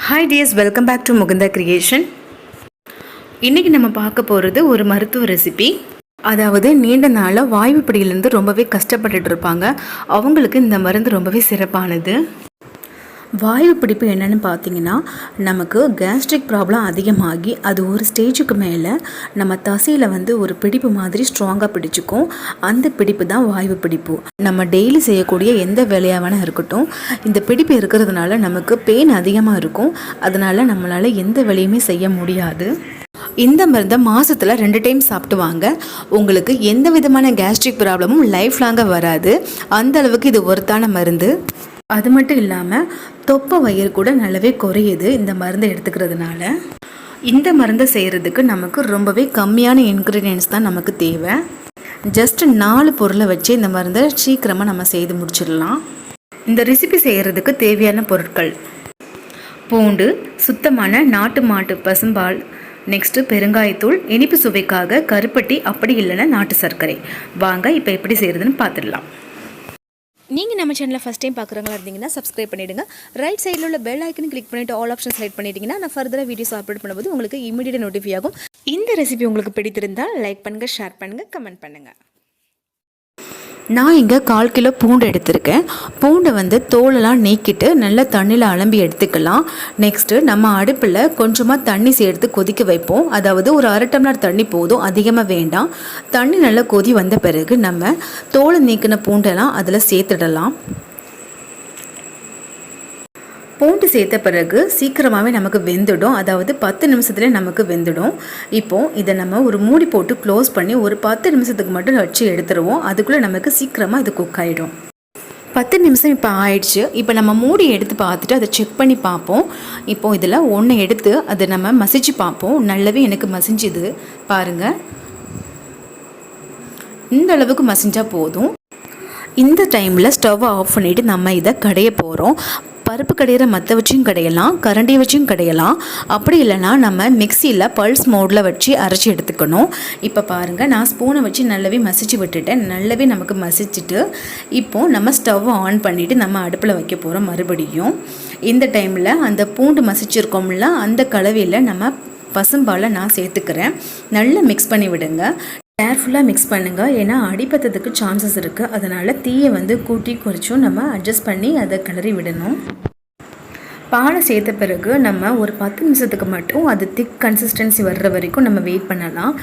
Hi dears, welcome back to Mukunda creation. இன்றைக்கி நம்ம பார்க்க போகிறது ஒரு மருத்துவ ரெசிபி. அதாவது நீண்ட நாளாக வாய்வு பிடியிலேருந்து ரொம்பவே கஷ்டப்பட்டுட்டு இருப்பாங்க. அவங்களுக்கு இந்த மருந்து ரொம்பவே சிறப்பானது. வாயு பிடிப்பு என்னென்னு பார்த்தீங்கன்னா, நமக்கு கேஸ்ட்ரிக் ப்ராப்ளம் அதிகமாகி அது ஒரு ஸ்டேஜுக்கு மேலே நம்ம தசையில் ஒரு பிடிப்பு மாதிரி ஸ்ட்ராங்காக பிடிச்சிக்கும். அந்த பிடிப்பு தான் வாயு பிடிப்பு. நம்ம டெய்லி செய்யக்கூடிய எந்த வேலையாக இருக்கட்டும், இந்த பிடிப்பு இருக்கிறதுனால நமக்கு பெயின் அதிகமாக இருக்கும். அதனால் நம்மளால் எந்த வேலையுமே செய்ய முடியாது. இந்த மருந்தை மாதத்தில் 2 டைம் சாப்பிட்டு வாங்க. உங்களுக்கு எந்த விதமான கேஸ்ட்ரிக் ப்ராப்ளமும் லைஃப் லாங்காக வராது. அந்த அளவுக்கு இது ஒர்த்தான மருந்து. அது மட்டும் இல்லாமல் தொப்பை வயிறு கூட நல்லாவே குறையுது இந்த மருந்தை எடுத்துக்கிறதுனால. இந்த மருந்தை செய்கிறதுக்கு நமக்கு ரொம்பவே கம்மியான இன்க்ரீடியன்ட்ஸ் தான் நமக்கு தேவை. ஜஸ்ட் 4 பொருளை வச்சு இந்த மருந்தை சீக்கிரமாக நம்ம செய்து முடிச்சிடலாம். இந்த ரெசிபி செய்கிறதுக்கு தேவையான பொருட்கள்: பூண்டு, சுத்தமான நாட்டு மாட்டு பசும்பால், நெக்ஸ்ட்டு பெருங்காயத்தூள், இனிப்பு சுவைக்காக கருப்பட்டி, அப்படி இல்லைன்னா நாட்டு சர்க்கரை. வாங்க இப்போ எப்படி செய்கிறதுன்னு பார்த்துடலாம். நீங்கள் நம்ம சேனலில் ஃபஸ்ட் டைம் பார்க்குறவங்களா இருந்தீங்கன்னா சப்ஸ்கிரைப் பண்ணிவிடுங்க. ரைட் சைடில் உள்ள பெல் ஐக்கன் கிளிக் பண்ணிவிட்டு ஆல் ஆப்ஷன் செலக்ட் பண்ணிட்டீங்கன்னா நான் ஃபர்தராக வீடியோஸ் அப்லோட் பண்ணும்போது உங்களுக்கு இமீடியட் நோட்டிஃபை ஆகும். இந்த ரெசிபி உங்களுக்கு பிடித்திருந்தால் லைக் பண்ணுங்கள், ஷேர் பண்ணுங்கள், கமெண்ட் பண்ணுங்கள். நான் இங்கே 1/4 கிலோ பூண்டு எடுத்திருக்கேன். பூண்டை தோலெல்லாம் நீக்கிட்டு நல்லா தண்ணியில் அலம்பி எடுத்துக்கலாம். நெக்ஸ்ட்டு நம்ம அடுப்பில் கொஞ்சமாக தண்ணி சேர்த்து கொதிக்க வைப்போம். அதாவது ஒரு 1/2 டம்ளர் தண்ணி போதும், அதிகமாக வேண்டாம். தண்ணி நல்லா கொதி வந்த பிறகு நம்ம தோலை நீக்கின பூண்டெல்லாம் அதில் சேர்த்துடலாம். பூண்டு சேர்த்த பிறகு சீக்கிரமாகவே நமக்கு வெந்துடும். அதாவது 10 நிமிஷத்துலேயே நமக்கு வெந்துடும். இப்போது இதை நம்ம ஒரு மூடி போட்டு க்ளோஸ் பண்ணி ஒரு 10 நிமிஷத்துக்கு மட்டும் வச்சு எடுத்துருவோம். அதுக்குள்ளே நமக்கு சீக்கிரமாக இது குக் ஆகிடும். 10 நிமிஷம் இப்போ ஆயிடுச்சு. இப்போ நம்ம மூடி எடுத்து பார்த்துட்டு அதை செக் பண்ணி பார்ப்போம். இப்போது இதில் ஒன்று எடுத்து அதை நம்ம மசிச்சு பார்ப்போம். நல்லாவே எனக்கு மசிஞ்சுது பாருங்கள். இந்த அளவுக்கு மசிஞ்சால் போதும். இந்த டைமில் ஸ்டவ்வை ஆஃப் பண்ணிவிட்டு நம்ம இதை கடைய போகிறோம். பருப்பு கடையிற மற்ற வச்சும் கடையலாம், கரண்டி வச்சும் கடையலாம். அப்படி இல்லைனா நம்ம மிக்சியில் பல்ஸ் மோடில் வச்சு அரைச்சி எடுத்துக்கணும். இப்போ பாருங்கள், நான் ஸ்பூனை வச்சு நல்லாவே மசிச்சு விட்டுட்டேன். நல்லாவே நமக்கு மசிச்சுட்டு இப்போது நம்ம ஸ்டவ்வை ஆன் பண்ணிவிட்டு நம்ம அடுப்பில் வைக்க போகிறோம். மறுபடியும் இந்த டைமில் அந்த பூண்டு மசிச்சிருக்கோம்ல, அந்த கலவையில் நம்ம பசும்பாலை நான் சேர்த்துக்கிறேன். நல்லா மிக்ஸ் பண்ணி விடுங்க. கேர்ஃபுல்லாக மிக்ஸ் பண்ணுங்கள், ஏன்னா அடிபத்ததுக்கு சான்சஸ் இருக்குது. அதனால் தீயை கூட்டி குறைச்சும் நம்ம அட்ஜஸ்ட் பண்ணி அதை கிளறி விடணும். பாலை சேர்த்த பிறகு நம்ம ஒரு 10 நிமிஷத்துக்கு மட்டும் அது திக் கன்சிஸ்டன்சி வர்ற வரைக்கும் நம்ம வெயிட் பண்ணலாம்.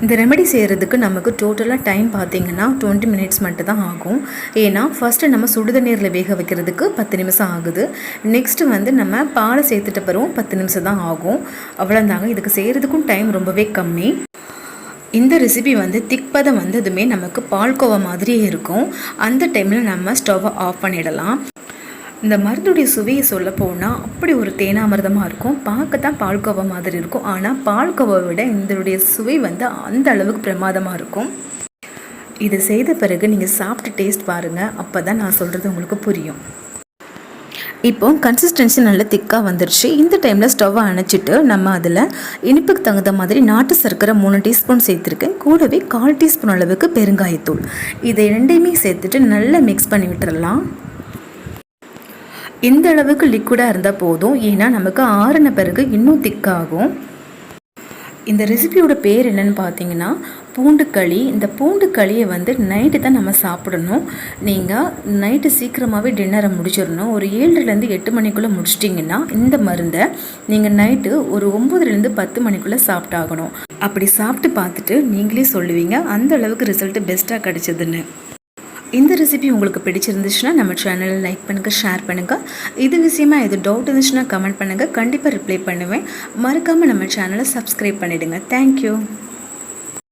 இந்த ரெமெடி செய்கிறதுக்கு நமக்கு டோட்டலாக டைம் பார்த்திங்கன்னா 20 மினிட்ஸ் மட்டும் தான் ஆகும். ஏன்னா ஃபஸ்ட்டு நம்ம சுடுதண்ணீரில் வேக வைக்கிறதுக்கு 10 நிமிஷம் ஆகுது. நெக்ஸ்ட்டு நம்ம பாலை சேர்த்துட்ட பிறகும் 10 நிமிஷம் தான் ஆகும். அவ்வளோதாங்க. இதுக்கு செய்கிறதுக்கும் டைம் ரொம்பவே கம்மி. இந்த ரெசிபி திக்பதம் வந்ததுமே நமக்கு பால்கோவா மாதிரியே இருக்கும். அந்த டைமில் நம்ம ஸ்டவ்வை ஆஃப் பண்ணிடலாம். இந்த மருந்துடைய சுவையை சொல்ல போனால் அப்படி ஒரு தேனாமிர்தமாக இருக்கும். பார்க்க தான் பால்கோவா மாதிரி இருக்கும். ஆனால் பால்கோவாவை விட இதனுடைய சுவை அந்த அளவுக்கு பிரமாதமாக இருக்கும். இது செய்த பிறகு நீங்கள் சாப்பிட்டு டேஸ்ட் பாருங்கள். அப்போ தான் நான் சொல்கிறது உங்களுக்கு புரியும். இப்போ கன்சிஸ்டன்சி நல்லா திக்காக வந்துருச்சு. இந்த டைமில் ஸ்டவ்வை அணைச்சிட்டு நம்ம அதில் இனிப்புக்கு தகுந்த மாதிரி நாட்டு சர்க்கரை 3 டீஸ்பூன் சேர்த்துருக்கேன். கூடவே 1/4 டீஸ்பூன் அளவுக்கு பெருங்காயத்தூள். இதை 2யுமே சேர்த்துட்டு நல்லா மிக்ஸ் பண்ணி விட்டுடலாம். இந்த அளவுக்கு லிக்விடாக இருந்தால் போதும், ஏன்னா நமக்கு ஆறின பிறகு இன்னும் திக்காகும். இந்த ரெசிபியோட பேர் என்னென்னு பார்த்தீங்கன்னா பூண்டு களி. இந்த பூண்டு களியை நைட்டு தான் நம்ம சாப்பிடணும். நீங்கள் நைட்டு சீக்கிரமாகவே டின்னரை முடிச்சிடணும். ஒரு 7லேருந்து 8 மணிக்குள்ளே முடிச்சிட்டிங்கன்னா இந்த மருந்தை நீங்கள் நைட்டு ஒரு 9லேருந்து 10 மணிக்குள்ளே சாப்பிட்டாகணும். அப்படி சாப்பிட்டு பார்த்துட்டு நீங்களே சொல்லுவீங்க அந்த அளவுக்கு ரிசல்ட்டு பெஸ்ட்டாக கிடச்சிதுன்னு. இந்த ரெசிபி உங்களுக்கு பிடிச்சிருந்துச்சுன்னா நம்ம சேனலை லைக் பண்ணுங்கள், ஷேர் பண்ணுங்கள். இது விஷயமா எது டவுட் இருந்துச்சுன்னா கமெண்ட் பண்ணுங்கள். கண்டிப்பாக ரிப்ளை பண்ணுவேன். மறக்காமல் நம்ம சேனலை சப்ஸ்கிரைப் பண்ணிவிடுங்க. தேங்க்யூ.